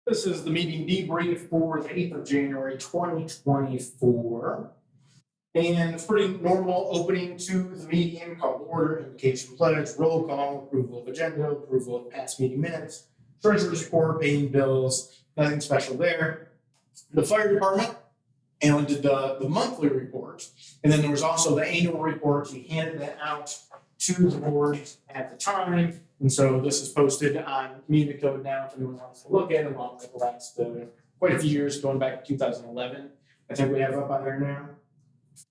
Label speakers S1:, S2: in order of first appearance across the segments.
S1: This is the meeting debrief for the 8th of January, 2024. And it's pretty normal opening to the meeting, call to order, invocation pledge, roll call, approval of agenda, approval of past meeting minutes, treasurer's report, paying bills, nothing special there. The fire department did the monthly report, and then there was also the annual report. We handed that out to the board at the time, and so this is posted on Communicode now if anyone wants to look at it, along with the last quite a few years, going back to 2011. I think we have up on there now.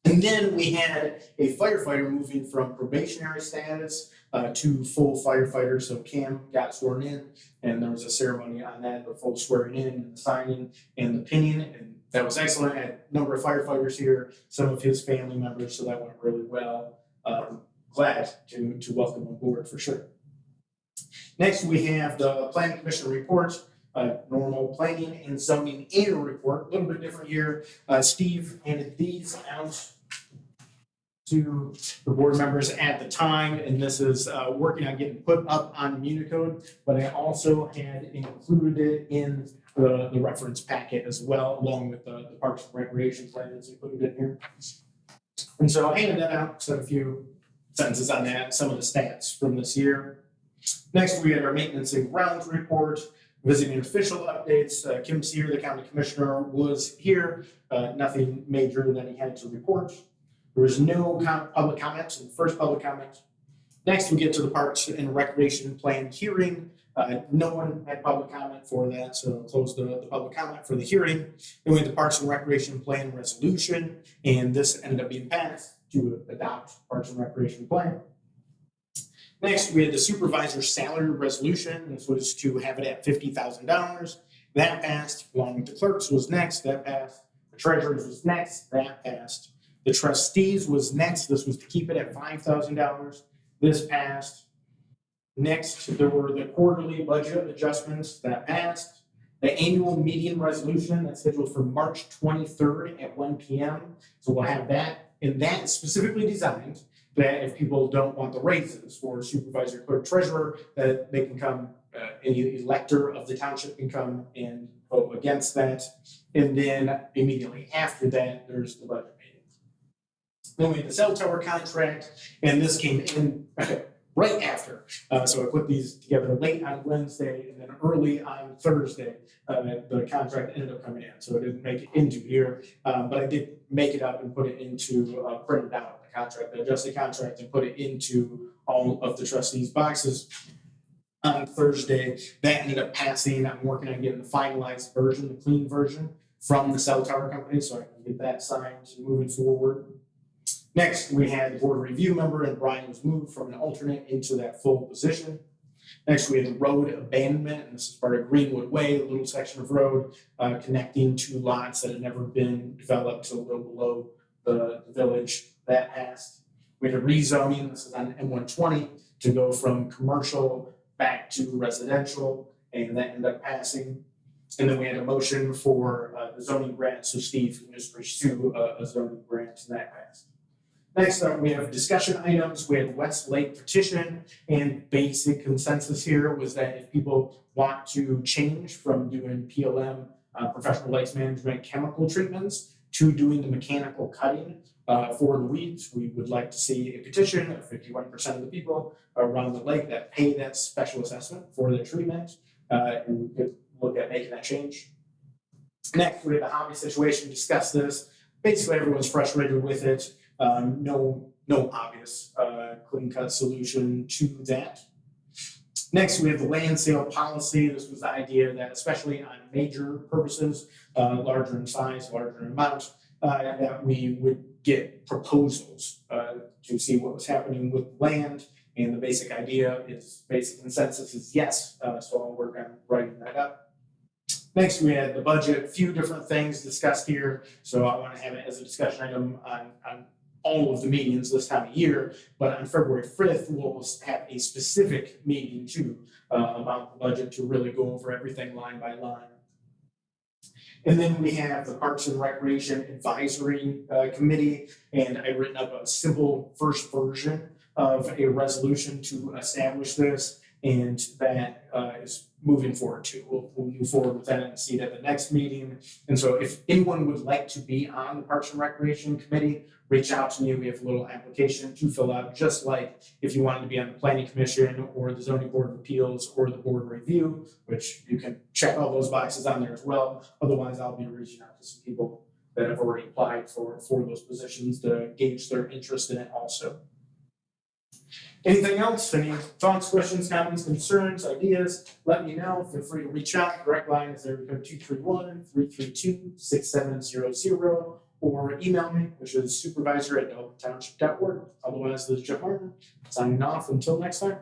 S1: And then we had a firefighter moving from probationary status to full firefighter. So Cam got sworn in, and there was a ceremony on that, the full swearing in and the signing and the pinning. And that was excellent. I had a number of firefighters here, some of his family members, so that went really well. Glad to welcome on board for sure. Next, we have the Planning Commission report. Normal planning and zoning annual report, a little bit different year. Steve handed these out to the board members at the time, and this is working on getting put up on Communicode, but I also had included it in the reference packet as well, along with the Parks and Recreation plan that's included in here. And so I handed that out, said a few sentences on that, some of the stats from this year. Next, we had our maintenance and grounds report. Visiting official updates, Kim Sear, the county commissioner, was here. Nothing major that he had to report. There was no public comments in the first public comment. Next, we get to the Parks and Recreation Plan hearing. No one had public comment for that, so close the public comment for the hearing. Then we had the Parks and Recreation Plan resolution, and this ended up being passed to adopt Parks and Recreation Plan. Next, we had the supervisor's salary resolution. This was to have it at $50,000. That passed. Along with the clerks was next. That passed. The treasurer's was next. That passed. The trustees was next. This was to keep it at $5,000. This passed. Next, there were the quarterly budget adjustments. That passed. The annual meeting resolution that's scheduled for March 23rd at 1 p.m. So we'll have that. And that is specifically designed that if people don't want the raises for supervisor, clerk, treasurer, that they can come, any elector of the township can come and vote against that. And then immediately after that, there's the budget meeting. Then we had the cell tower contract, and this came in right after. So I put these together late on Wednesday and then early on Thursday. The contract ended up coming in, so it didn't make it into here, but I did make it up and put it into printed out the contract, adjust the contract, and put it into all of the trustees' boxes. On Thursday, that ended up passing. I'm working on getting the finalized version, the clean version from the cell tower company, so I can get that signed moving forward. Next, we had the board review member, and Brian was moved from an alternate into that full position. Next, we had the road abandonment, and this is part of Greenwood Way, a little section of road connecting two lots that had never been developed, so a little below the village. That passed. We had a rezoning, this is on M120, to go from commercial back to residential, and that ended up passing. And then we had a motion for the zoning grant, so Steve can just pursue a zoning grant, and that passed. Next up, we have discussion items. We have Westlake petition, and basic consensus here was that if people want to change from doing PLM, professional lakes management chemical treatments, to doing the mechanical cutting for the weeds, we would like to see a petition of 51% of the people around the lake that pay that special assessment for the treatment, and we could look at making that change. Next, we have the hobby situation, discuss this. Basically, everyone's frustrated with it. No obvious clean cut solution to that. Next, we have the land sale policy. This was the idea that, especially on major purposes, larger in size, larger in amount, that we would get proposals to see what was happening with land. And the basic idea is, basic consensus is yes. So I'll work on writing that up. Next, we had the budget, a few different things discussed here. So I want to have it as a discussion item on all of the meetings this time of year, but on February 5th, we'll have a specific meeting too about the budget to really go over everything line by line. And then we have the Parks and Recreation Advisory Committee, and I've written up a simple first version of a resolution to establish this. And that is moving forward too. We'll move forward with that and see it at the next meeting. And so if anyone would like to be on the Parks and Recreation Committee, reach out to me. We have a little application to fill out, just like if you wanted to be on the Planning Commission or the Zoning Board of Appeals or the Board of Review, which you can check all those boxes on there as well. Otherwise, I'll be reaching out to some people that have already applied for those positions to gauge their interest in it also. Anything else? Any thoughts, questions, comments, concerns, ideas? Let me know. Feel free to reach out. Direct line is area code 231-332-6700, or email me, which is supervisor@daltontownship.org. Otherwise, this is Jeff Martin signing off. Until next time.